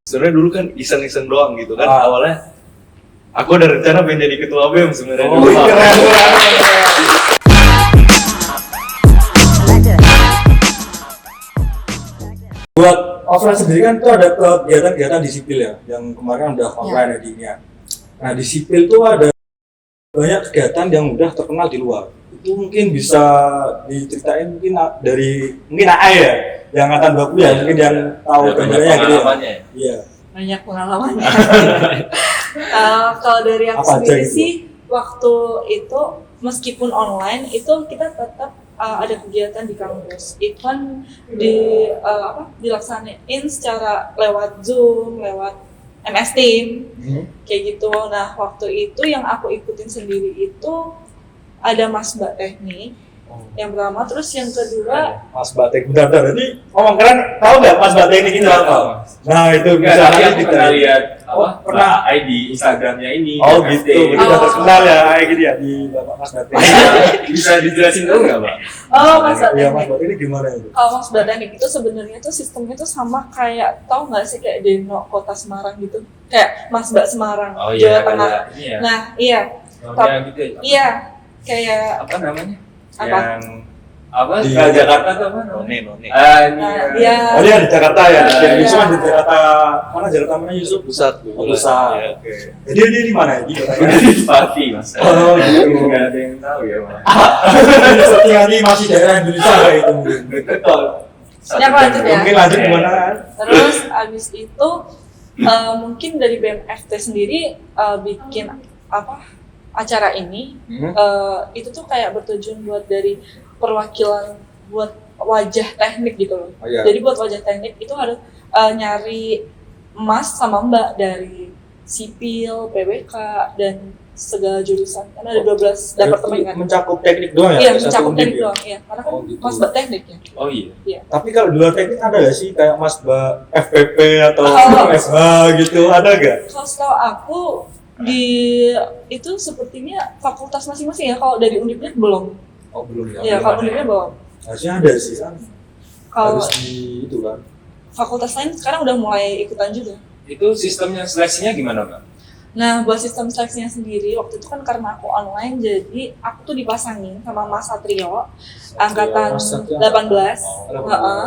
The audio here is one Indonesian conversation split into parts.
Sebenarnya dulu kan iseng-iseng doang gitu kan. Awalnya aku ada rencana pengen jadi ketua BEM sebenarnya. Keren. Buat offline sendiri kan tuh ada kegiatan-kegiatan di sipil ya, yang kemarin udah online ya di ini ya. Nah di sipil tuh ada banyak kegiatan yang udah terkenal di luar. Itu mungkin bisa diceritain mungkin dari AE ya, yang angkatan 20 ya, mungkin yang tahu gambarnya gitu ya. Iya. Banyak pengalamannya. Kalau dari aku Apa aja sendiri gitu? sih, waktu itu meskipun online itu kita tetap ada kegiatan di kampus. Even dilaksanain secara lewat Zoom, lewat MS Team, kayak gitu. Nah waktu itu yang aku ikutin sendiri itu ada Masbak Teknik yang pertama, terus yang kedua Masbak Teknik, bentar, ini ngomong keren, tahu nggak Masbak Teknik itu apa? Nah itu bisa Tapi nanti aku kita pernah lihat pernah ID Instagramnya ini. oh NFT. gitu, udah terkenal ya kayak gitu ya di Bapak Masbak Teknik. Bisa dijelasin dulu nggak, Pak? Masbak Ya Teknik. Masbak Teknik gimana itu? Kalau Masbak Teknik itu sebenarnya tuh sistemnya tuh sama kayak, tau nggak sih kayak Deno Kota Semarang gitu, kayak Masbak Semarang, Oh Jawa iya, Tengah. ada ini ya. Nah iya, Namanya gitu ya. iya kayak Apa namanya? Apa? Yang apa? Di- Jakarta tuh apa? None. Iya. Oh dia di Jakarta ya? Iya. Yusuf kan di Jakarta, mana Jakarta mana Yusuf? Pusat. Pusat. Ya. Oke. Jadi dia di mana ya? Di Jakarta. Di Pati, Mas. Oh, gitu. Nggak ada yang tahu ya, Mas. Sepertinya ini masih daerah Indonesia kayak itu mungkin. Betul. Ya, aku lanjut ya. Mungkin lanjut gimana? Terus abis itu mungkin dari BMFT sendiri bikin acara ini itu tuh kayak bertujuan buat dari perwakilan buat wajah teknik gitu loh. Oh, iya. Jadi buat wajah teknik itu harus nyari Mas sama Mbak dari sipil, PWK dan segala jurusan. Karena ada 12 departemen kan. Mencakup teknik doang ya? Iya, Satu mencakup undip teknik ya? doang, iya. Karena kan Oh, gitu. Mas Mbak teknik ya. Oh iya. Iya. Tapi kalau di luar teknik ada nggak sih kayak Mas FPP atau Oh. FH gitu, ada nggak? Kalau setahu aku di itu sepertinya fakultas masing-masing ya. Kalau dari Undipnya belum. Oh belum ya? Iya, Belum kalau ada. Undipnya belum. Harusnya ada sih kan? Kalau Harus di itu kan? fakultas lain sekarang udah mulai ikutan juga. Itu sistemnya seleksinya gimana, Pak? Nah, buat sistem seleksinya sendiri, waktu itu kan karena aku online, jadi aku tuh dipasangin sama Mas Satrio, angkatan Mas Satrio. 18. Oh, Heeh.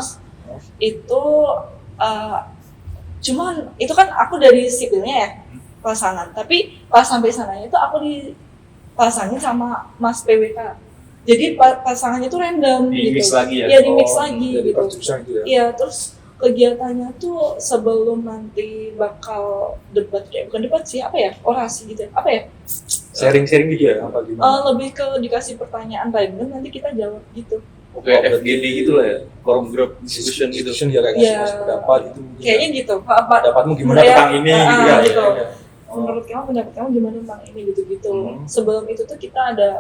Itu cuman itu kan aku dari sipilnya ya, pasangan. Tapi pas sampai sananya itu aku dipasangin sama Mas PWK. Jadi pasangannya tuh random Di gitu. mix lagi ya? Iya, di mix lagi Jadi gitu. per jurusan gitu ya? Iya, terus kegiatannya tuh sebelum nanti bakal debat, kayak bukan debat sih, apa ya, orasi gitu, apa ya, Sharing-sharing gitu ya? Apa gimana? lebih ke dikasih pertanyaan random nanti kita jawab gitu. Oke, FGD gitu lah ya. Forum Group Discussion gitu. Discussion ya kayak Iya. ngasih pendapat gitu mungkin Kayaknya ya. gitu. Apa Pendapatmu gimana Iya, tentang ini gitu ya? gitu. Iya. menurut kamu, pendapat kamu gimana tentang ini gitu-gitu. Hmm. Sebelum itu tuh kita ada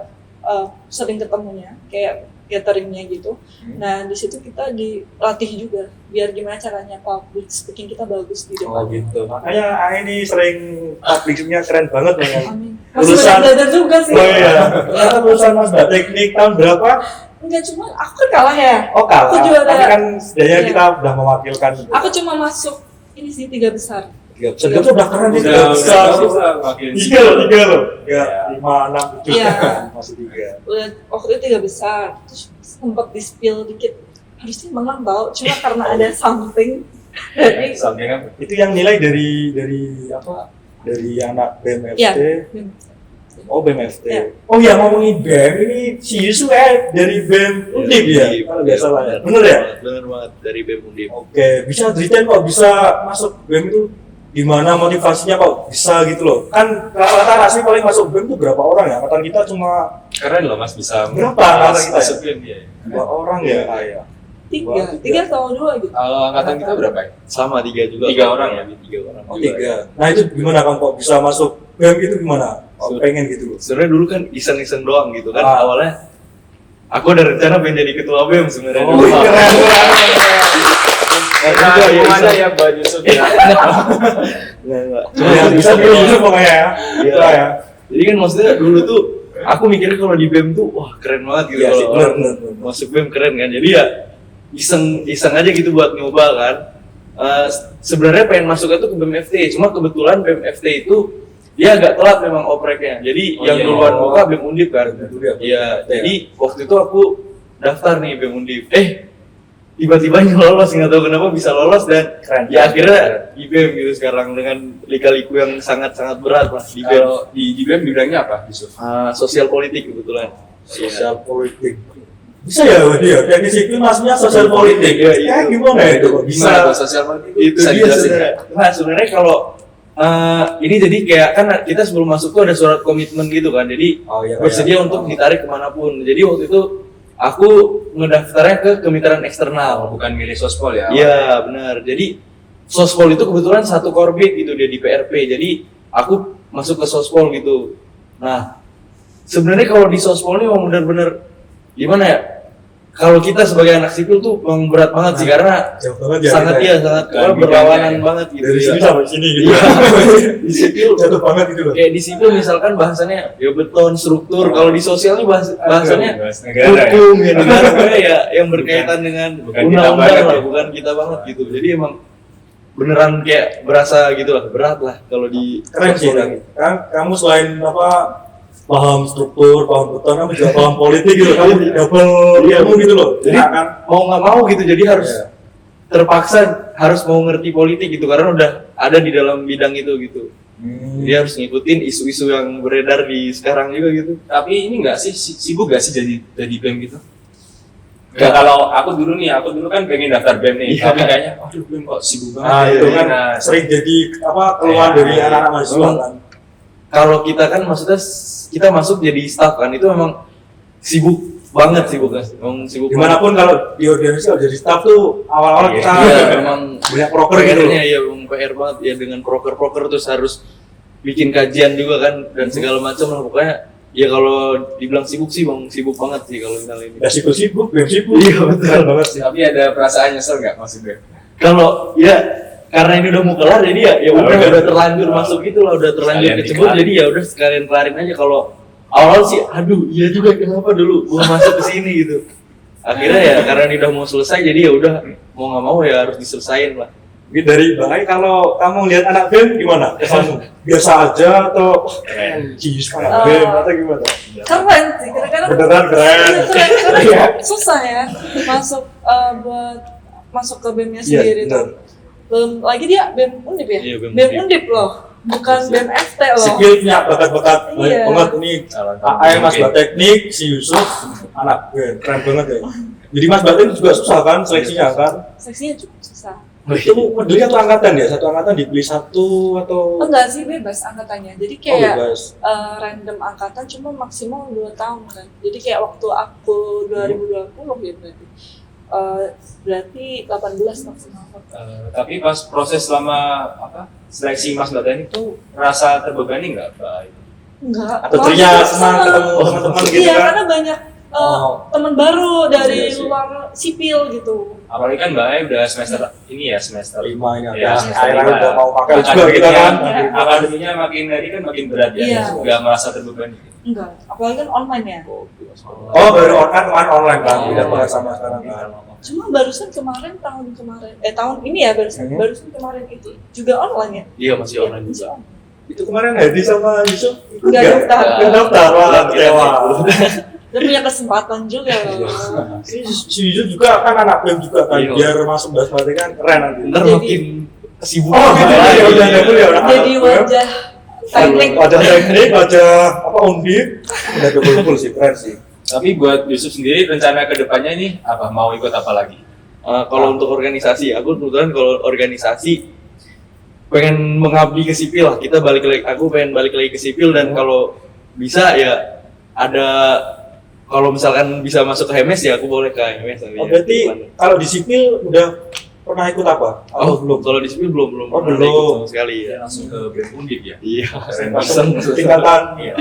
sering ketemunya kayak gatheringnya gitu. Nah di situ kita dilatih juga biar gimana caranya public speaking kita bagus di Oh depan. gitu. Makanya ini sering publiknya keren banget ya. Amin. Masih Lulusan- banyak belajar juga sih. Oh iya. Ternyata lulusan Mas Mbak Teknik tahun berapa? Enggak, cuma aku kan kalah ya. Oh kalah. Aku juara. Tapi kan setidaknya Iya. kita udah mewakilkan. Aku cuma masuk ini sih 3 besar. Tiga udah keren nih. Udah Besar. makin Tiga loh. Iya. 5, 6, 7. Iya. Masih 3. Udah waktu itu 3 besar. Terus sempat di-spill dikit. Harusnya menang tau, cuma karena ada something. Jadi Sampai kan Itu yang nilai dari apa? Dari anak BMFT. Iya. Oh BMFT. Iya. Oh ya ngomongin BEM ini si Yusuf dari BEM Undip ya? Kalau nggak salah ya. Bener ya? Bener banget dari BEM Undip. Oke, bisa ceritain kok bisa masuk BEM itu gimana motivasinya kok bisa gitu loh. Kan rata-rata rasmi paling masuk BEM itu berapa orang ya? Angkatan kita cuma keren loh, Mas, bisa Berapa angkatan kita ya? masuk BEM ya. 2 orang ya kayak. 3 atau 2 gitu. Kalau angkatan kita berapa ya? Sama 3 juga. 3 orang ya? 3 orang. Oh, juga. 3. Nah itu gimana Kang kok bisa masuk BEM itu gimana? Oh, pengen gitu loh. Sebenarnya dulu kan iseng-iseng doang gitu kan. Ah. Awalnya aku ada rencana pengen jadi ketua BEM sebenarnya. Oh, dulu. keren. Nah, gimana ya Mbak Yusuf ya? Enggak. Cuma yang bisa dulu Yusuf pokoknya ya. Iya. Itu ya. Jadi kan maksudnya dulu tuh aku mikirnya kalau di BEM tuh wah keren banget gitu Iya sih, kalau bener, orang bener. masuk BEM keren kan. Jadi ya iseng aja gitu buat nyoba kan. sebenarnya pengen masuknya tuh ke BEM-FT, cuma kebetulan BEM-FT itu dia agak telat memang opreknya. Jadi yang duluan buka BEM Undip kan. Iya, jadi waktu itu aku daftar nih BEM Undip. Tiba-tiba lolos, nggak tahu kenapa bisa lolos dan ya akhirnya di BEM gitu sekarang dengan lika-liku yang sangat-sangat berat lah di BEM. Kalau di BEM bidangnya apa, Yusuf? Sosial politik kebetulan. Sosial politik. Bisa ya, dia teknik sipil maksudnya sosial politik. Ya, Gimana itu? Bisa atau sosial politik? Itu Bisa dia dijelasin sebenarnya. Nah sebenarnya kalau ini jadi kayak kan kita sebelum masuk tuh ada surat komitmen gitu kan, jadi bersedia untuk ditarik kemanapun. Jadi waktu itu aku ngedaftarnya ke kemitraan eksternal. bukan milih sospol ya? Iya benar. Jadi sospol itu kebetulan satu korbit gitu dia di PRP. Jadi aku masuk ke sospol gitu. Nah sebenarnya kalau di sospol ini memang benar-benar gimana ya? Kalau kita sebagai anak sipil tuh memang berat banget sih karena Jauh banget ya, sangat kita iya sangat berlawanan banget gitu. dari sini ya. sampai sini gitu. Iya. Di sipil Jatuh banget gitu loh. kayak di sipil misalkan bahasannya ya beton struktur, kalau di sosial ini bahasannya Bahas negara ya? hukum ya negara ya yang berkaitan dengan bukan kita undang-undang banget lah, ya? bukan kita banget gitu. Jadi emang beneran kayak berasa gitu lah, berat lah kalau di Keren sih kan kamu selain apa paham struktur, paham beton, kamu juga paham politik gitu. Kamu double ilmu gitu loh. Jadi Nah, kan mau nggak mau gitu, jadi harus terpaksa harus mau ngerti politik gitu karena udah ada di dalam bidang itu gitu. Jadi harus ngikutin isu-isu yang beredar di sekarang juga gitu. Tapi ini nggak sih, sibuk nggak sih jadi BEM gitu? Nggak, kalau aku dulu kan pengen daftar BEM nih, Iya. tapi kayaknya, aduh BEM kok sibuk banget. Nah, itu iya, kan Nah, sering jadi apa keluhan Iya, dari iya. anak-anak mahasiswa Memang kan. kalau kita kan maksudnya kita masuk jadi staff kan itu memang sibuk banget sibuk kan, memang sibuk Dimanapun kalau di organisasi kalau jadi staff tuh awal-awal Iya. kita Iya, memang banyak proker gitu. PR-nya ya memang PR banget ya dengan proker-proker terus harus bikin kajian juga kan dan segala macam lah pokoknya ya kalau dibilang sibuk sih bang sibuk banget sih kalau misalnya ini. Ya sibuk, BEM sibuk. Iya, betul. Keren banget sih. tapi ada perasaan nyesel nggak maksudnya? Kalau ya karena ini udah mau kelar jadi ya udah terlanjur masuk gitu lah udah terlanjur Sekalian kecebur dikelar. jadi ya udah sekalian kelarin aja. Kalau awal sih aduh iya juga kenapa dulu gua masuk ke sini gitu. Akhirnya ya karena ini udah mau selesai jadi ya udah mau nggak mau ya harus diselesain lah. Mungkin dari Bang, kalau kamu lihat anak BEM gimana? Kesanmu? Biasa aja atau jis anak BEM atau gimana? Keren sih, kira-kira Beneran keren. karena susah ya masuk buat masuk ke BEM-nya Iya, sendiri benar. tuh. Belum lagi dia BEM Undip ya? Iya, BEM BEM Undip. Undip loh, bukan BEM FT loh. Skillnya bakat-bakat banyak Iya. banget ini. AM Mas Mbak Teknik, si Yusuf, anak BEM keren banget ya. Jadi Mas Mbak Teknik juga susah kan seleksinya kan? Seksinya cukup susah. Itu modelnya satu angkatan ya? Satu angkatan dipilih satu atau? Enggak sih, bebas angkatannya. Jadi Oh, kayak bebas. random angkatan cuma maksimal 2 tahun kan. Jadi kayak waktu aku 2020 ya berarti. Berarti 18 maksimal. Tapi pas proses selama seleksi Mas Mbak Teknik itu rasa terbebani nggak Mbak? Enggak. Atau malah teriak senang. senang ketemu teman-teman gitu Iya, kan? karena banyak Oh. teman baru dari Iya sih. luar sipil gitu. Apalagi kan Mbak udah semester ini ya semester 5 ini Ya, ada. semester Akhirnya lima. udah mau pakai juga Akademinya- kita kan? Iya. Akademinya makin hari kan makin berat ya, Iya. nggak merasa terbebani. Enggak, apalagi kan online ya. Oh baru online kan? Iya. Tidak bahas sama sekarang kan? Cuma barusan kemarin tahun ini ya barusan kemarin itu juga online ya. Iya masih online Masih juga. online. Itu kemarin Hedi sama Yusuf ikut Nggak nggak? daftar. Nggak daftar, wah kecewa. Dan punya kesempatan juga Iya. loh. Si Yusuf juga kan anak BEM juga kan, Iya. biar masuk bahas berarti kan keren nanti. Ntar Jadi- makin kesibukan. Oh gitu ya, udah double ya orang Jadi wajah teknik. wajah teknik, wajah apa undip, udah double sih, keren sih. Tapi buat Yusuf sendiri rencana kedepannya ini apa? Mau ikut apa lagi? Kalau untuk organisasi, aku kebetulan kalau organisasi pengen mengabdi ke sipil lah. Aku pengen balik lagi ke sipil dan kalau bisa ya ada kalau misalkan bisa masuk ke HMS ya aku boleh ke HMS nanti. Oh berarti kalau di sipil udah pernah ikut apa? Atau belum? Kalau di sipil belum Oh, pernah belum. ikut sama sekali ya. Langsung ke BEM Undip ya? Iya. Langsung tingkatan. Iya.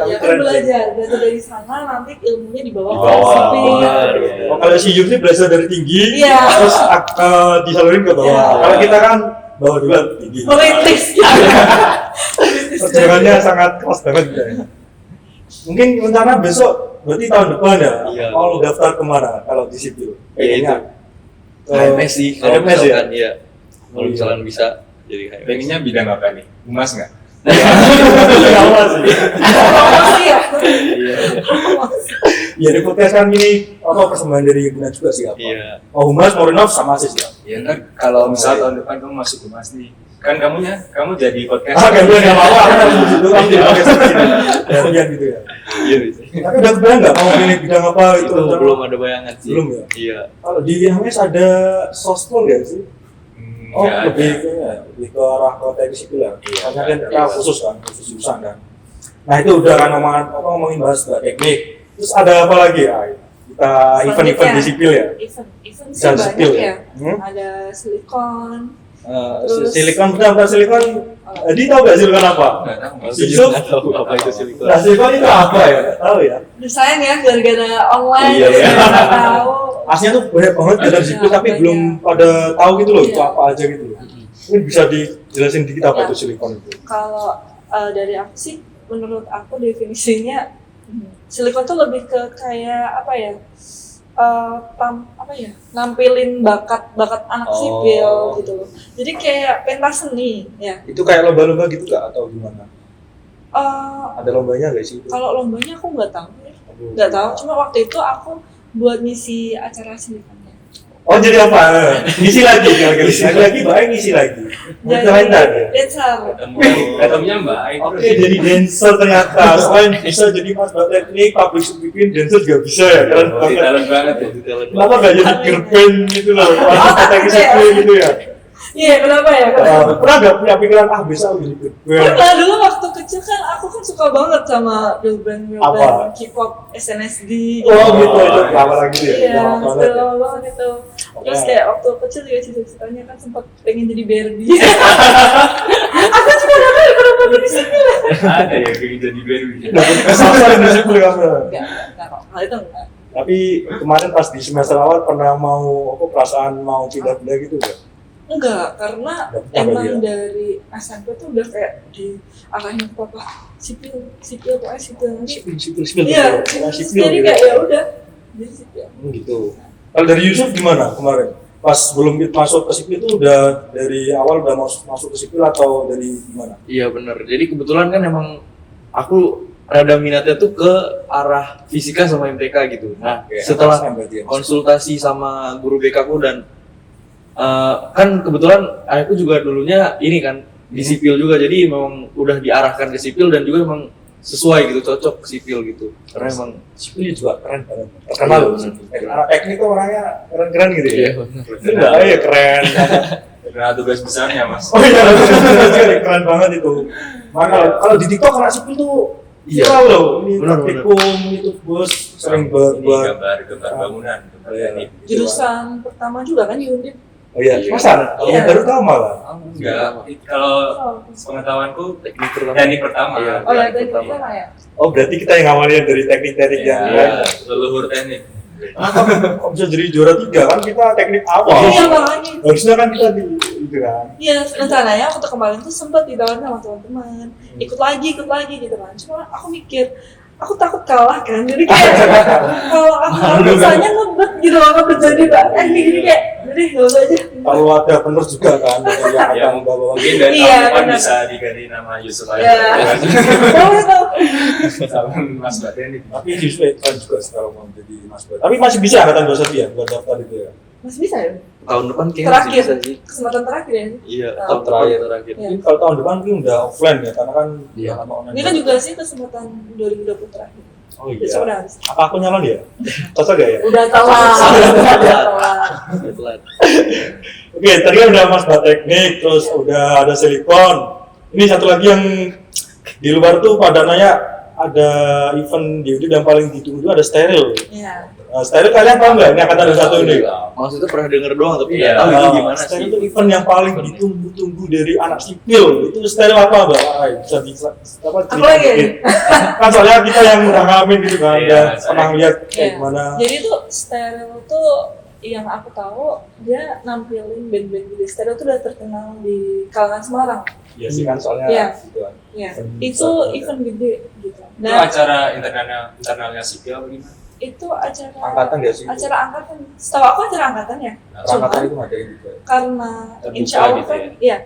Ya kan belajar dari sana nanti ilmunya dibawa ke Dibawa. sipil. Oh, kalau si Yusuf belajar dari tinggi, Iya. terus disalurin ke bawah. Iya. Kalau kita kan bawah duluan tinggi. Merintis gitu. Perjuangannya sangat keras banget ya. Mungkin rencana besok berarti tahun depan ya. Iya. Mau daftar kemana kalau di sipil? Iya, itu. HMS sih kalau HMS ya? misalkan ya. Kalau Iya. misalkan bisa jadi HMS. Pengennya bidang apa nih? Humas nggak? Sama sih. Promosi ya. Iya. Ya di podcast kan ini persembahan dari Guna juga sih apa? Iya. Mau Humas, mau Renov sama sih ya. Ya kan kalau misal tahun depan kamu masuk humas nih, kan kamu jadi podcast. Ah, gak boleh nggak mau, aku harus di situ kan jadi podcast sini. Ya gitu ya. Iya bisa. Tapi udah kebayang nggak mau pilih bidang apa Itu itu? belum ada bayangan sih. Belum ya? Iya. Kalau di HMS ada sospol nggak sih? Oh, Nggak lebih ada. lebih ke arah ke teknik sipil ya. Iya. Karena kan Iya. khusus jurusan kan. Nah itu udah kan ngomongin bahas teknik. Terus ada apa lagi ya? Kita event-event di sipil ya. Event sih Dan banyak sipil ya? ya. Hmm? Ada silikon. Terus- Silikon, bentar silikon. Di tahu nggak silikon apa? Nggak tahu. Aku Yusuf? juga nggak tahu apa itu silikon. Nah silikon itu apa ya? Nggak tahu ya. Udah sayang ya gara-gara online Iya, iya. nggak tahu. Aslinya tuh banyak banget dalam sipil Iya, tapi banyak. belum pada tahu gitu loh itu Iya. apa aja gitu loh. Ini bisa dijelasin dikit apa Ya. itu silikon itu? Kalau dari aku sih, menurut aku definisinya silikon tuh lebih ke kayak apa ya? Apa ya? Nampilin bakat anak Oh. sipil gitu loh. Jadi kayak pentas seni ya. Itu kayak lomba-lomba gitu nggak atau gimana? Eh, Ada lombanya nggak sih itu? kalau lombanya aku nggak tahu ya. Aduh. Nggak tahu. Cuma waktu itu aku buat ngisi acara silikonnya. Oh jadi apa? Ngisi lagi lagi baik ngisi lagi. Jadi Komentar ya. dancer. Ketemunya baik. Oke jadi dancer ternyata selain bisa jadi mas teknik, public speaking, dancer juga bisa ya keren Oh, banget. talent banget ya. Kenapa nggak jadi girl band gitu loh? Masih teknik sipil gitu ya? Iya, kenapa ya? Pernah nggak punya pikiran bisa jadi girl band? Pernah dulu waktu kecil kan aku kan suka banget sama girl band Apa? K-pop SNSD. Oh gitu itu lama lagi ya? Iya, Lama banget ya? lama banget itu. Terus Oke. kayak waktu kecil juga cita-citanya kan sempat pengen jadi Barbie. Aku juga nggak tahu kenapa jadi sipil. Ada ya kayak jadi band. Dapat kesalahan di sipil kamu. Enggak kok. Hal itu enggak. Tapi kemarin pas di semester awal pernah mau perasaan mau pindah-pindah gitu nggak? Enggak, karena Nggak pernah emang berarti ya? dari SMP tuh udah kayak diarahin ke papa sipil pokoknya sipil nanti. Sipil Iya, sipil jadi gitu. kayak ya udah jadi sipil. Gitu. Kalau dari Yusuf gimana kemarin? Pas belum masuk ke sipil itu udah dari awal udah masuk ke sipil atau dari gimana? Iya benar. Jadi kebetulan kan emang aku rada minatnya tuh ke arah fisika sama MTK gitu. Nah, Oke, setelah atasnya berarti ya, Mas. konsultasi sama guru BK ku dan kan kebetulan ayahku juga dulunya ini kan di sipil juga, jadi memang udah diarahkan ke sipil dan juga memang sesuai gitu, cocok ke sipil gitu. Karena emang Sipil juga keren banget. Terkenal loh. Anak teknik tuh orangnya keren-keren gitu ya. benar. Enggak, ya keren. Karena tugas besarnya mas. Oh iya, keren banget itu. Makanya kalau di TikTok anak sipil tuh Iya. viral loh. Ini Benar, praktikum itu bos sering Ini buat gambar bangunan. Oh, iya. Ini. Jurusan pertama juga kan di Undip. Oh iya, Iya. masa? Kalau Iya. baru tahu malah. Enggak. Kalau sepengetahuanku Teknik pertama. teknik pertama. Iya. Oh ya, Teknik tadi pertama. pertama ya. Oh berarti kita yang awalnya dari teknik-teknik yang Ya, leluhur teknik. kok bisa jadi juara 3 kan kita teknik awal. Iya makanya. Harusnya kan kita di itu kan. Iya, rencananya waktu kemarin tuh sempat ditawarin sama teman-teman, ikut lagi gitu kan. Cuma aku mikir, aku takut kalah kan, jadi kayak kalau aku misalnya ngebet gitu loh, ngebet jadi teknik jadi kayak, jadi nggak usah aja. Kalau ada penerus juga kan dari yang Ya, akan bawa mungkin dari Iya, tahun depan benar. bisa diganti nama Yusuf aja. Iya. Boleh tau. Sama Mas Mbak Teknik. tapi justru kan juga sekarang mau jadi mas Bud. Tapi masih bisa angkatan 21 ya buat daftar itu ya. Masih bisa ya? Tahun depan kayaknya Terakhir, masih bisa sih. kesempatan terakhir ya. Iya, Tahun tahun terakhir. terakhir. Iya. Mungkin kalau tahun depan mungkin udah offline ya karena kan Iya. udah lama online. Ini kan juga sih kesempatan 2020 terakhir. Oh iya. Besok udah habis. Apa aku nyalon ya? Cocok gak ya? Udah telat. Udah telat. Telat. Oke, tadi kan udah mas teknik, terus udah ada silikon. Ini satu lagi yang di luar tuh pada nanya ada event di UDIP yang paling ditunggu ada steril. Iya. Steril kalian tahu nggak? Ini angkatan 21 ini. Maksudnya pernah denger doang tapi Iya. nggak tahu itu gimana Steril sih. itu event yang paling ditunggu-tunggu dari anak sipil. Itu steril apa, Mbak? Bisa apa? Aku lagi ya? dikit. Kan soalnya kita yang udah ngalamin gitu kan, Iya, udah saya- pernah lihat kayak Iya. gimana. Jadi tuh steril tuh yang aku tahu dia nampilin band-band gitu. Steril tuh udah terkenal di kalangan Semarang. Iya sih kan soalnya Iya. gitu kan. Iya. Event Itu besar. event gede gitu. Itu acara internalnya sipil apa gimana? itu acara Angkatan nggak sih? acara angkatan. Setahu aku acara angkatan ya. Angkatan Cuma itu ngadain juga. karena Terbuka insya Allah gitu kan, ya? iya.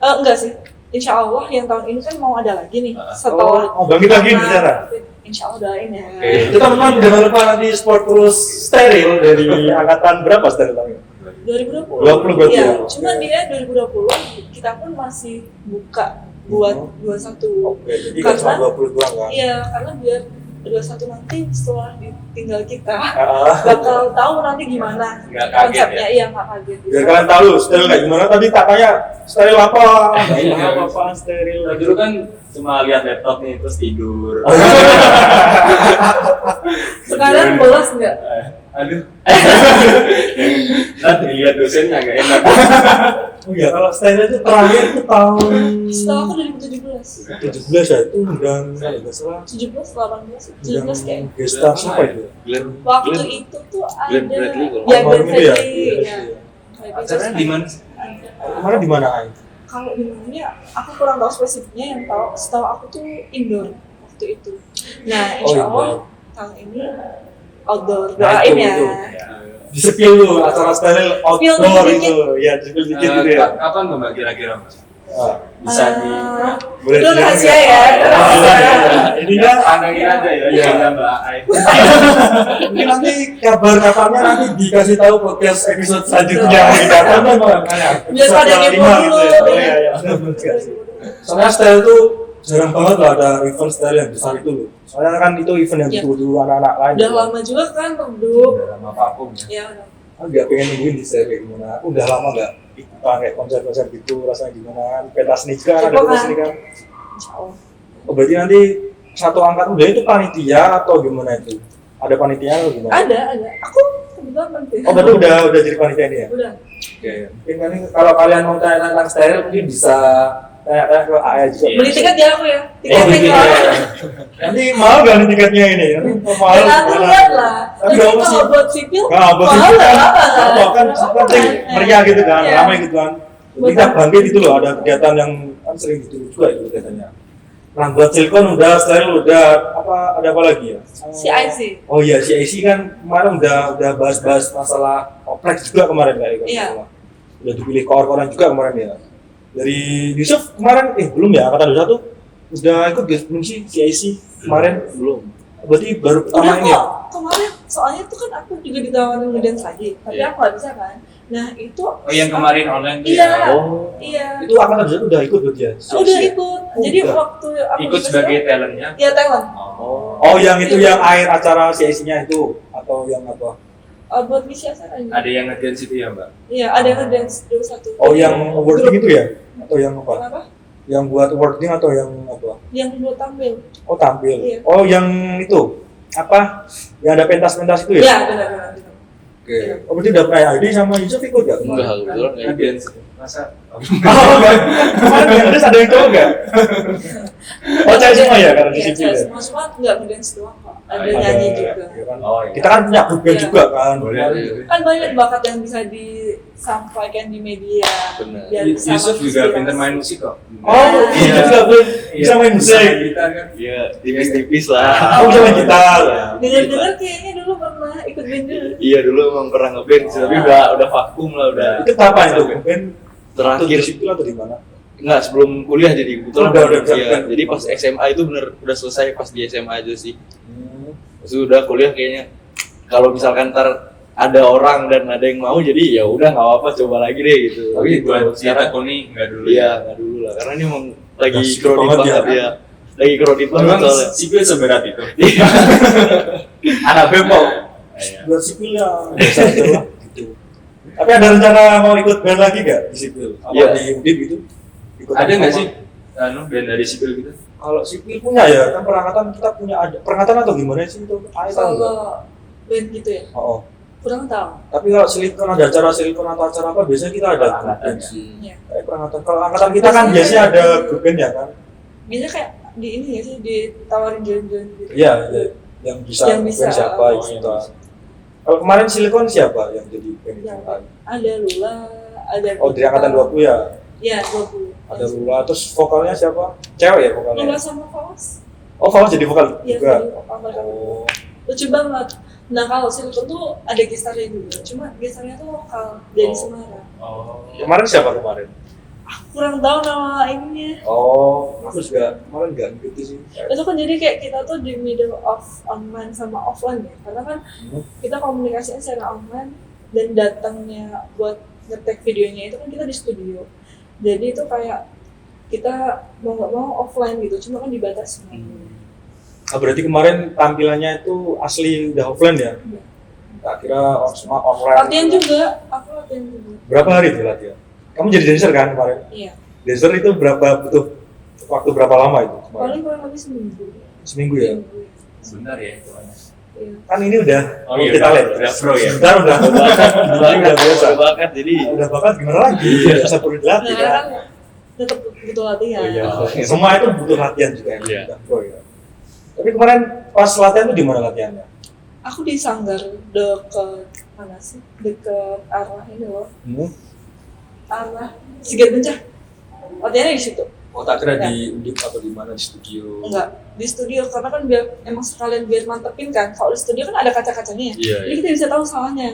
Enggak sih. Insya Allah yang tahun ini kan mau ada lagi nih. Setelah Oh, bangkit lagi di sana. Insya Allah doain ya. Oke. Itu teman-teman jangan lupa nanti sport terus steril dari angkatan berapa steril namanya? 2020. 20 berarti Iya, ya? cuman dia 2020 kita pun masih buka buat 21. Oke, jadi kan cuma 20 doang kan? Iya, karena biar 21 nanti setelah ditinggal kita Ah, bakal tahu nanti gimana Nggak kaget konsepnya. ya? Iya, nggak kaget. biar kalian tahu steril kayak gimana. Tadi tak tanya steril apa? Iya. Apa steril? Nah, dulu kan cuma lihat laptop nih terus tidur. Oh, iya. Sekarang bolos nggak? Aduh. Nanti lihat dosennya nggak enak. Oh iya, kalau steril itu terakhir itu tahun Setahu aku 2017. 17 ya, itu undang kalau nggak salah 17, 18, undang 17 kayak. gestar siapa itu? Waktu Glenn itu tuh ada Glenn Bradley kalau ya Oh, Glenn gitu ya? Bradley. Iya, Ya. iya. Kayak gitu Acaranya sih. di mana sih? Kemarin di mana Ai? Kalau di mananya aku kurang tahu spesifiknya, yang tahu setahu aku tuh indoor waktu itu. Nah, insya Allah indoor. tahun ini outdoor. Nah, Doain itu, ya. itu. Di spill lu acara steril outdoor dikit-dikit. itu, ya di spill dikit gitu ya. Kapan tuh Mbak kira-kira Mas? Ah, Bisa di boleh Itu dibilang rahasia nggak? ya. itu Ah, rahasia. ini kan pandangin aja ya, Iya. jangan Mbak Ai. mungkin nanti kabar-kabarnya nanti dikasih tahu podcast episode selanjutnya gitu. Apa makanya? Biar pada Episode kepo 5 dulu. gitu ya. Oh iya iya. Benar dikasih. Soalnya style tuh jarang banget lah ada event style yang besar itu loh. Soalnya kan itu event yang Iya. dulu anak-anak lain. Udah lama juga kan redup. Udah lama vakum ya. Ya, udah. Aku nggak pengen nungguin di style kayak gimana. Aku udah lama nggak ikutan kayak konser-konser gitu, rasanya gimana. Pentas nikah kan, ada Kepo pentas kan? nikah. Insya Allah. Oh berarti nanti satu angkatan udah itu panitia atau gimana itu? Ada panitia atau gimana? Ada. Aku kebetulan penting. Oh berarti udah jadi panitia ini ya? Udah. Oke. Mungkin nanti kalau kalian mau tanya tentang steril mungkin bisa tanya ke AE juga. Iya. Beli tiket ya aku ya. Oh, Tiketnya beli keluar. tiket. Nanti mahal gak nih tiketnya ini? Nanti mahal. Ya nanti lihat lah. Tapi Tapi nggak apa sih? kalau buat sipil, Nah, buat mahal itu nggak kan, apa-apa apa kan Nggak apa-apa penting kan? meriah gitu kan, Iya. ramai gitu kan. Kita bangkit gitu loh, ada kegiatan yang kan sering gitu juga itu kegiatannya. Nah buat silikon udah, steril udah, ada apa lagi ya? CIC. Oh iya, CIC kan kemarin udah bahas-bahas masalah oprek juga kemarin kayak gitu. Iya. Udah dipilih koor-kooran juga kemarin ya. Dari Yusuf kemarin, belum ya, angkatan 21 udah ikut belum sih CIC kemarin? belum. Berarti baru pertama Udah ini ya? kok kemarin, soalnya tuh kan aku juga ditawarin ngedance lagi, tapi Iya. aku nggak bisa kan. Nah itu. Oh yang kemarin online tuh Iya. ya? Oh, Iya. itu angkatan 21 udah ikut berarti ya? Udah ikut. Jadi udah. waktu aku Ikut di sebagai festival, talentnya? ya talent. Oh, yang itu yang akhir acara CIC-nya itu atau yang apa? Buat misi aja. Ada yang ngedance itu ya Mbak? Iya, ada yang ngedance 21. Oh, yang awarding itu ya? Atau yang apa? Kenapa? Yang buat awarding atau yang apa? Yang buat tampil. Oh, tampil. Iya. Oh, yang itu apa? Yang ada pentas-pentas itu ya? Iya, benar. Oke. Oh, berarti udah pernah ID sama Yusuf ikut gak? Enggak, kebetulan nggak ikut. Ngedance. Masa? Oh, enggak. Kemarin yang ada yang cowok enggak? Oh, cewek semua ya karena di Iya, sipil cewek ya? semua, cuma nggak ngedance doang kok. Ada Ada, nyanyi juga. Iya kan? Oh iya. Kita kan punya grup band Iya. juga kan. Boleh. Kan banyak bakat yang bisa disampaikan di media. Benar. Biar bisa Yusuf juga menginspirasi. pinter main musik kok. Oh, Iya. itu juga band. Bisa main musik. Bisa main gitar kan? Iya, tipis-tipis lah. Oh, bisa main gitar. Dengar-dengar kayaknya dulu pernah ikut band dulu. Iya dulu emang pernah ngeband sih, tapi udah vakum lah udah. Itu kapan itu? Band Terakhir di sipil atau di mana? Enggak, sebelum kuliah jadi kebetulan. Udah Iya, kan? jadi pas SMA itu bener udah selesai pas di SMA aja sih. Terus udah kuliah kayaknya kalau misalkan ntar ada orang dan ada yang mau jadi ya udah nggak apa-apa coba lagi deh gitu. Tapi buat kalau si Takuni nggak dulu iya nggak dulu lah karena ini emang lagi Nah, sibuk kredit banget banget ya. ya. Lagi kredit banget Memang soalnya. sipil seberat itu. Anak band mau Iya. buat sipil ya biasa aja lah gitu. Tapi ada rencana mau ikut band lagi gak di sipil? Apa Iya. di Udin gitu? Ikut Ada nggak apa? sih band dari sipil gitu? Kalau sipil punya ya, kan perangkatan kita punya ada perangkatan atau gimana sih itu? Ayo tahu nggak? Kalau band gitu ya, Oh, kurang tahu. tapi kalau silikon ada acara silikon atau acara apa biasanya kita ada grup Perangkatan, band ya. sih. Iya. Kayak perangkatan. Kalau angkatan kita kan biasanya ada grup band ya kan? Biasanya kayak di ini ya sih ditawarin join-join gitu. Iya, iya. Yang bisa, Yang bisa. band siapa Oh, gitu. yang bisa. Kalau kemarin silikon siapa yang jadi band itu? Yang ada Lula, ada Oh, dari angkatan 20 ya? Iya, 20. Ada Lula, terus vokalnya siapa? Cewek ya vokalnya? Lula sama Fawas. Oh, Fawas jadi vokal Iya, juga? jadi vokal mereka. Oh, lucu banget. Nah kalau Silver tuh ada gestarnya juga, cuma gestarnya tuh lokal dari Semarang. Kemarin siapa kemarin? Kurang tahu nama ininya. Aku juga kemarin nggak gitu sih. Itu kan jadi kayak kita tuh di middle of online sama offline ya, karena kan kita komunikasinya secara online dan datangnya buat ngetek videonya itu kan kita di studio. Jadi itu kayak kita mau nggak mau offline gitu, cuma kan dibatasi. Berarti kemarin tampilannya itu asli udah offline ya? Iya. Tak kira semua online. Latihan juga, aku latihan juga. Berapa hari itu latihan? Kamu jadi dancer kan kemarin? Iya. Dancer itu butuh waktu berapa lama itu? Kemarin? Paling kurang lebih seminggu. Seminggu ya? Sebentar ya itu. Iya. Kan ini udah Iya, kita lihat udah pro ya. Sebentar udah udah biasa. bakat jadi Udah bakat gimana lagi? Bisa perlu dilatih Nah, kan? kan tetap butuh latihan. Oh, iya. Semua itu butuh latihan juga yang Iya. udah pro ya. Tapi kemarin pas latihan itu di mana latihannya? Aku di Sanggar deket mana sih? Deket arah ini loh, arah Sigat Bencah. Latihannya di situ. Oh tak kira di Undip atau di mana di studio? Enggak, di studio karena kan biar emang sekalian biar mantepin kan. Kalau di studio kan ada kaca-kacanya ya. Iya, Jadi kita bisa tahu salahnya.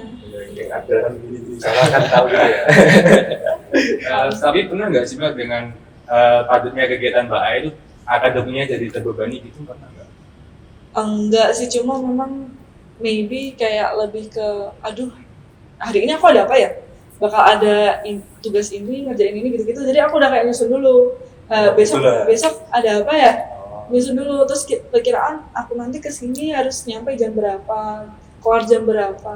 Iya, ada kan gini salah kan tahu gitu ya. Tapi pernah nggak sih Mbak dengan padatnya kegiatan Mbak Ai itu akademinya jadi terbebani gitu pernah nggak? Enggak sih, cuma memang maybe kayak lebih ke aduh hari ini aku ada apa ya? Bakal ada tugas ini, ngerjain ini gitu-gitu. Jadi aku udah kayak nyusun dulu. Besok ada apa ya? Nyusun dulu, terus perkiraan aku nanti kesini harus nyampe jam berapa, keluar jam berapa,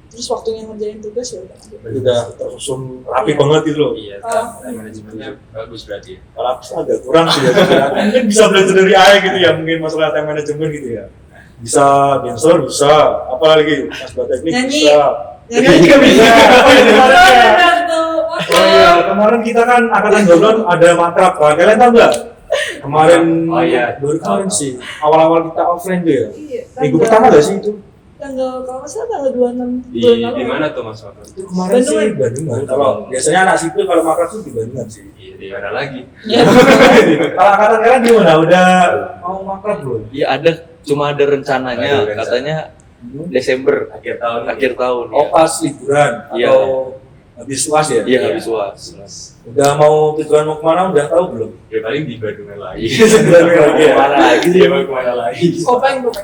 terus waktunya ngerjain tugas ya udah. Berarti udah tersusun rapi banget gitu loh. Iya, time manajemennya bagus berarti ya. Kalau aku sih agak kurang sih ya. Mungkin bisa belajar dari AI gitu ya, mungkin masalah time management gitu ya. Bisa dancer, bisa. Apalagi mas teknik Nyanyi. bisa. Nyanyi juga bisa. Oh iya, kemarin ya. benar tuh. Oh iya, kemarin kita kan angkatan 12 ada makrab kan. Kalian tahu nggak? Kemarin, Oh iya. baru kemarin sih. Awal-awal kita offline tuh ya. Iya, Minggu pertama nggak sih itu? Tanggal kalau nggak salah tanggal 26 Di bulan lalu. mana tuh Mas Wato? Itu kemarin Bandung, sih kan? Bandungan. Kalau biasanya anak sipil kalau makrab tuh di Bandungan sih. Iya, di mana lagi? Ya. Kalau angkatan kalian gimana? Udah mau makrab belum? Iya ada, cuma ada rencananya, Ada rencana. katanya Desember Akhir tahun. akhir tahun. Oh ya. pas liburan Iya. atau habis UAS ya? Iya habis UAS. Udah mau tujuan mau kemana udah tahu belum? Ya paling di Bandungan lagi. Kemana lagi sih? Iya, mau kemana lagi? Kopeng juga.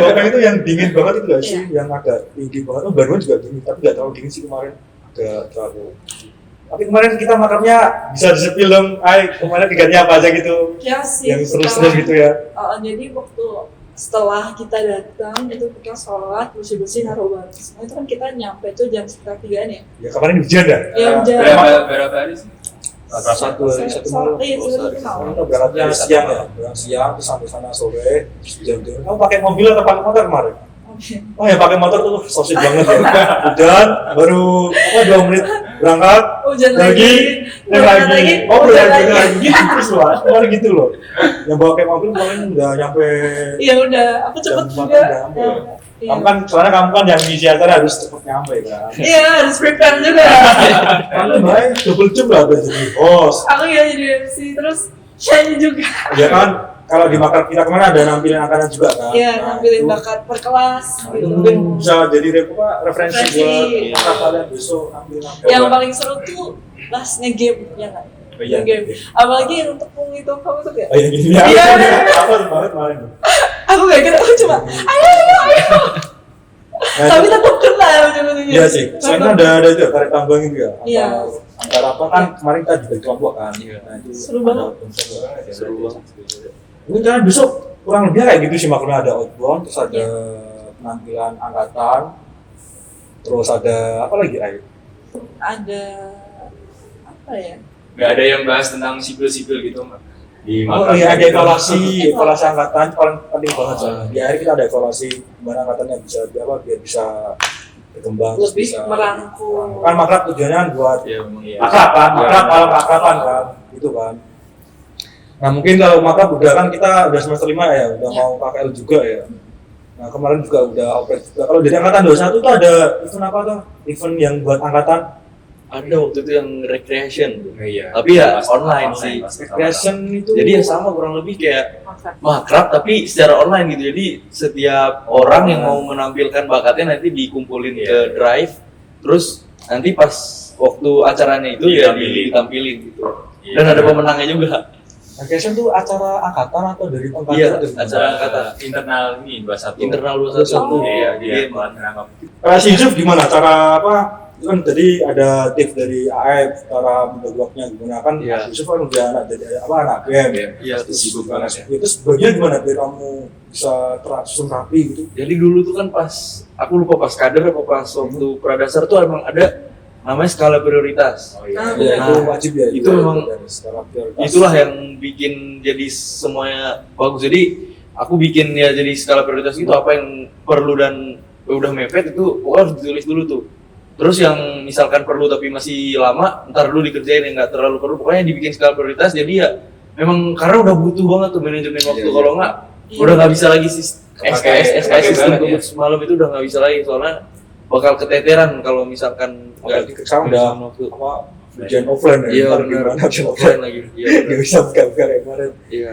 Kopeng itu yang dingin banget itu nggak sih? Iya. Yang agak tinggi banget. Oh Bandung juga dingin, tapi nggak terlalu dingin sih kemarin. Agak terlalu. Tapi kemarin kita makamnya bisa disepil dong. Kemarin kegiatannya apa aja gitu? Ya sih. Yang seru-seru gitu ya. Jadi waktu setelah kita datang itu kita sholat bersih-bersih naruh barang. Nah, itu kan kita nyampe tuh jam sekitar 3-an ya. Ya kemarin hujan ya? Ya hujan. Berapa hari sih? Satu malam. Iya, Oh, satu sorry. malam. Kita berangkatnya siang ya, berangkat siang terus sampai sana sore. Terus hujan-hujan. Kamu pakai mobil atau pakai motor kemarin? Oke. Oh ya pakai motor tuh sosit banget ya. Hujan, baru 2 menit berangkat, Hujan lagi, hujan lagi. Oh hujan lagi, gitu terus loh. Kemarin gitu loh. Yang bawa kayak mobil kemarin udah nyampe. Iya udah, aku cepet Jam juga. 4 udah nyampe. Iya. Kamu kan soalnya kamu kan yang ngisi acara harus cepet nyampe kan. Iya, harus prepare juga. Kamu baik double job lah udah jadi bos. Aku ya jadi MC terus nyanyi juga. Ya kan kalau di makrab kita kemarin ada nampilin angkatan juga kan. Iya, Nah, nampilin itu- bakat per kelas. Nah, itu mungkin bisa jadi referensi Referensi. buat makrab kalian besok nampilin Yang paling seru tuh pas nge-game ya kan. Oh, iya. Nge-game. Apalagi yang tepung itu kamu tuh ya. Oh iya gini ya. Iya. Apa kemarin kemarin? Aku gak kira, aku cuma ayo. Tapi tetap kena ujung-ujungnya. Iya sih. Soalnya ada itu ya, tarik tambang gitu ya. Iya. Antara apa kan kemarin kita juga kelompok kan. Iya. Nah, itu Seru ada banget. konsep banget ya. Seru banget. Mungkin karena besok kurang lebih kayak gitu sih makanya ada outbound, terus ada Iya. penampilan angkatan, terus ada apa lagi ayo? Ada apa ya? Nggak ada yang bahas tentang sipil-sipil gitu Mbak? Di Oh makrab iya ada gitu. evaluasi angkatan paling penting banget soalnya. Di akhir kita ada evaluasi gimana angkatannya bisa biar bisa berkembang, terus Lebih bisa merangkul. kan makrab tujuannya kan buat Iya, memang iya. makrab kan, Iya. makrab makraban kan, gitu kan. Nah mungkin kalau makrab udah kan kita udah semester 5 ya, udah Ya. mau KKL juga ya. Nah kemarin juga udah oprek juga. Kalau dari angkatan 21 tuh ada event apa tuh? Event yang buat angkatan Ada waktu itu yang recreation tuh. Iya. Tapi ya Pas online sih. pas Recreation itu Jadi ya sama kurang lebih kayak Maksud. makrab tapi secara online gitu. Jadi setiap orang yang mau menampilkan bakatnya nanti dikumpulin ke Iya. drive, terus nanti pas waktu acaranya itu ya Ditampilin. ditampilin gitu. Iya. Dan ada pemenangnya juga. recreation itu acara angkatan atau dari tempat Iya, itu? acara angkatan. internal ini 21. Internal 21. Iya, Iya. kenapa? Si Yusuf gimana cara apa? Itu kan tadi ada tips dari AF cara mendevelopnya gimana kan? Iya. Yusuf kan udah anak dari apa anak BM ya. Iya, Pasti sibuk banget ya. Itu sebagian gimana biar kamu bisa tersusun rapi gitu? Jadi dulu tuh kan pas aku lupa pas kader apa pas waktu pradasar tuh emang ada namanya skala prioritas. Oh Ah, Ya, Nah, itu wajib ya. itu memang secara prioritas. Itulah yang bikin jadi semuanya bagus. Jadi aku bikin ya jadi skala prioritas itu apa yang perlu dan udah mepet itu harus ditulis dulu tuh. Terus yang misalkan perlu tapi masih lama, ntar dulu dikerjain yang nggak terlalu perlu. Pokoknya dibikin skala prioritas. Jadi ya memang karena udah butuh banget tuh manajemen waktu. Iya, Kalau nggak udah nggak bisa lagi SKS sistem banget ya. tugas malam itu udah nggak bisa lagi soalnya bakal keteteran kalau misalkan Apalagi sekarang udah manajemen waktu. apa ujian offline ya. Iya Ntar benar. gimana ujian offline? Offline lagi. Iya Nggak benar. bisa buka-buka kayak kemarin. Iya.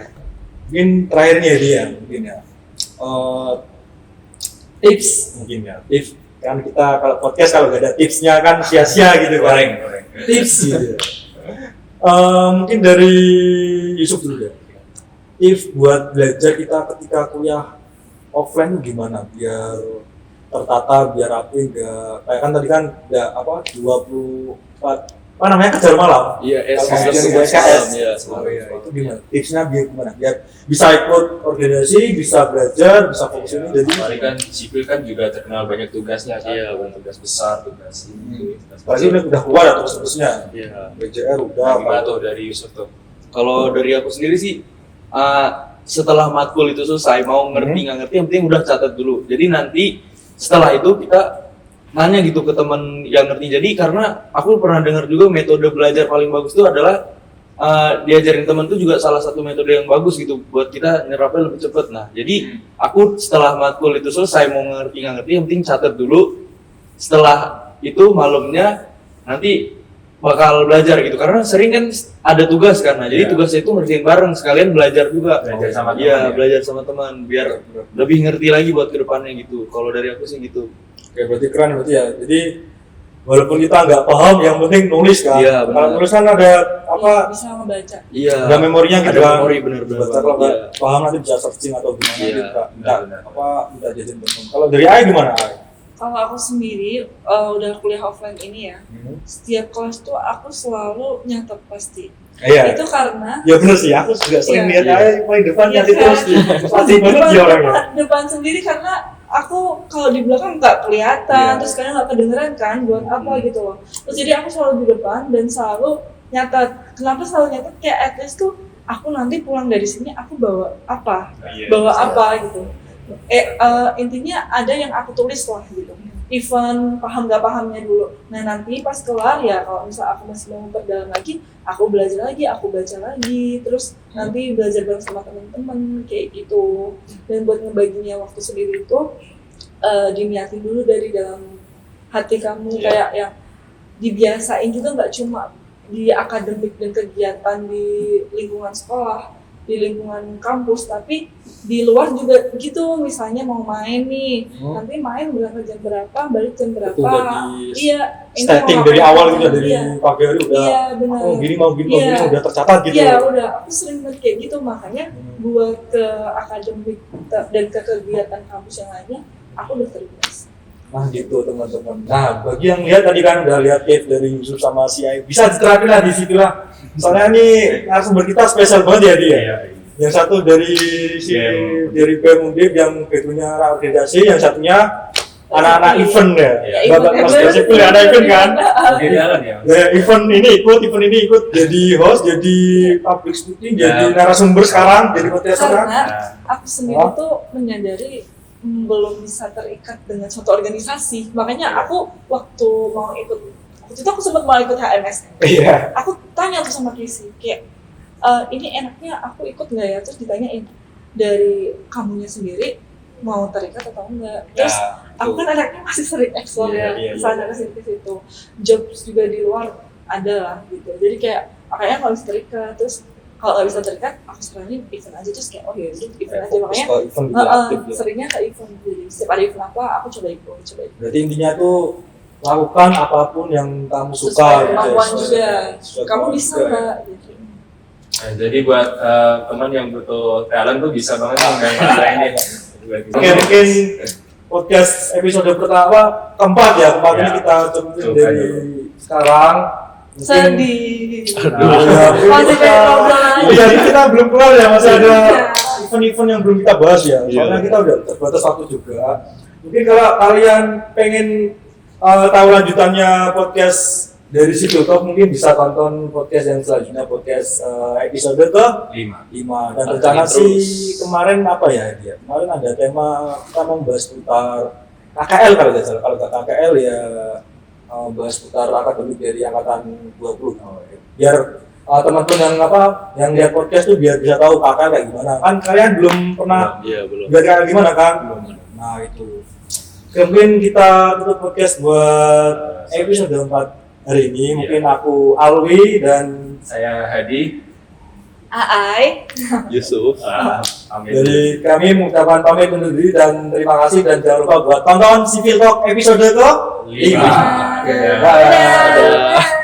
Mungkin terakhirnya dia mungkin ya. Tips mungkin ya. Tips kan kita kalau podcast kalau nggak ada tipsnya kan sia-sia gitu kan. Goreng. Tips gitu. Mungkin dari Yusuf dulu deh. Tips buat belajar kita ketika kuliah offline gimana biar tertata, biar rapi, nggak kayak kan tadi kan nggak apa 24 apa namanya kejar malam. Iya, Kalau sistem kemudian tugas SKS, malam, iya. itu gimana? Tipsnya biar gimana? Biar bisa ikut organisasi, bisa belajar, bisa fokus ini. Jadi Kemarin kan sipil kan juga terkenal banyak tugasnya kan. Iya, benar. Tugas besar, tugas ini. tugas pasti kecil. udah keluar atau terusnya. Iya. BJR udah. Nah, gimana tuh dari Yusuf tuh? Kalau dari aku sendiri sih, setelah matkul itu selesai, mau ngerti nggak ngerti, yang penting udah catat dulu. Jadi nanti setelah itu kita nanya gitu ke teman yang ngerti. Jadi karena aku pernah dengar juga metode belajar paling bagus itu adalah diajarin teman itu juga salah satu metode yang bagus gitu buat kita nyerapnya lebih cepet. Nah, jadi aku setelah matkul itu selesai mau ngerti nggak ngerti, yang penting catat dulu. Setelah itu malamnya nanti bakal belajar gitu karena sering kan ada tugas kan. Nah, jadi Iya. tugasnya itu ngerjain bareng sekalian belajar juga. Belajar sama teman Iya, ya? belajar sama teman biar lebih ngerti lagi buat kedepannya gitu. Kalau dari aku sih gitu. Oke, berarti keren berarti ya. Jadi walaupun kita nggak paham, yang penting nulis kan. Iya, benar. Kalau nulis kan ada apa? Bisa ngebaca. Iya. Ada memorinya gitu Ada kan. memori bener-bener. Baca kalau nggak Iya. paham nanti bisa searching atau gimana Iya, gitu. benar-benar. Minta jajan teman. Kalau dari Ai gimana Ai? Kalau aku sendiri udah kuliah offline ini ya, setiap kelas tuh aku selalu nyatet pasti. Iya. Itu karena Ya bener sih, aku juga sering Iya. lihat Ai paling depan Iya, nyari kan? terus nih. Pasti banget dia orangnya. depan sendiri karena aku kalau di belakang nggak kelihatan, Iya. terus kadang nggak kedengeran kan buat apa gitu loh. Terus jadi aku selalu di depan dan selalu nyatet. Kenapa selalu nyatet? Kayak at least tuh aku nanti pulang dari sini aku bawa apa, Iya, bawa bisa. apa gitu. Intinya ada yang aku tulis lah gitu. Even paham nggak pahamnya dulu. Nah nanti pas kelar ya kalau misal aku masih mau memperdalam lagi, aku belajar lagi, aku baca lagi, terus nanti belajar bareng sama teman-teman kayak gitu. Dan buat ngebaginya waktu sendiri itu diniatin dulu dari dalam hati kamu Iya. kayak yang dibiasain juga nggak cuma di akademik dan kegiatan di lingkungan sekolah, di lingkungan kampus, tapi di luar juga gitu. Misalnya mau main nih, nanti main berangkat jam berapa, balik jam berapa. Itu udah di Iya, ini setting mau dari ngapain awal aja. gitu dari Iya. pagi hari udah Iya, benar. aku gini mau gini Iya. udah tercatat gitu. Iya, udah. Aku sering banget kayak gitu, makanya buat ke akademik dan ke kegiatan kampus yang lainnya, aku udah terbiasa. Nah gitu teman-teman. Nah bagi yang lihat tadi kan udah lihat tips dari Yusuf sama si Ai, bisa diterapin lah di situ lah. Soalnya ini narasumber kita spesial banget ya dia. Iya. Yang satu dari si BEM. dari BEM Undip yang backgroundnya organisasi, yang satunya anak-anak event ya. Iya. Bapak kelas sipil ada event kan. Oke, jalan ya. Ya, event ini ikut jadi host, jadi public speaking, Ya. jadi narasumber sekarang, jadi podcaster kan. Karena Nah, aku sendiri tuh menyadari belum bisa terikat dengan suatu organisasi. Makanya aku waktu itu aku sempat mau ikut HMS. Iya. Aku tanya tuh sama Kisi, kayak ini enaknya aku ikut nggak ya? Terus ditanyain dari kamunya sendiri mau terikat atau enggak. Terus aku kan anaknya masih sering explore ya, kesana kesini ke situ. Jobs juga di luar ada lah gitu. Jadi kayak makanya kalau bisa terikat, terus kalau nggak bisa terikat, aku saranin event aja, terus kayak oh ya udah event aja, makanya event lebih aktif ya. seringnya ke event. Jadi setiap ada event apa, aku coba ikut. Berarti intinya tuh lakukan apapun yang kamu suka Sesuai gitu ya. kemampuan juga, Sesuai kamu kemampuan bisa juga, nggak? ya. Gitu. Nah, jadi buat teman yang butuh talent tuh bisa banget ngomongin masalah ini. Mungkin podcast episode pertama keempat ya, kemarin Ya. kita coba Coba dari dulu. sekarang. Mungkin Sedih. Masih kayak ngobrol lagi. Jadi kita belum kelar ya, masih ada Iya. event-event yang belum kita bahas ya. Iya. Soalnya kita udah terbatas waktu juga. Mungkin kalau kalian pengen tahu lanjutannya podcast dari Civil Talk, mungkin bisa tonton podcast yang selanjutnya, podcast episode ke 5. Dan rencana sih kemarin apa ya dia? Kemarin ada tema kita mau bahas putar KKL kalau tidak salah. Kalau KKL ya bahas putar akademik dari angkatan 20. Biar teman-teman yang lihat podcast tuh biar bisa tahu KKL kayak gimana. Kan kalian belum pernah Iya, belum. lihat KKL gimana kan? Nah itu. Mungkin kita tutup podcast buat episode 4 hari ini. Mungkin aku Alwi dan Saya Hadi. Aai. Yusuf. Amin. dari kami mengucapkan pamit undur diri dan terima kasih, dan jangan lupa buat tonton Civil Talk episode ke 5. Lima. Oke, bye. Dadah.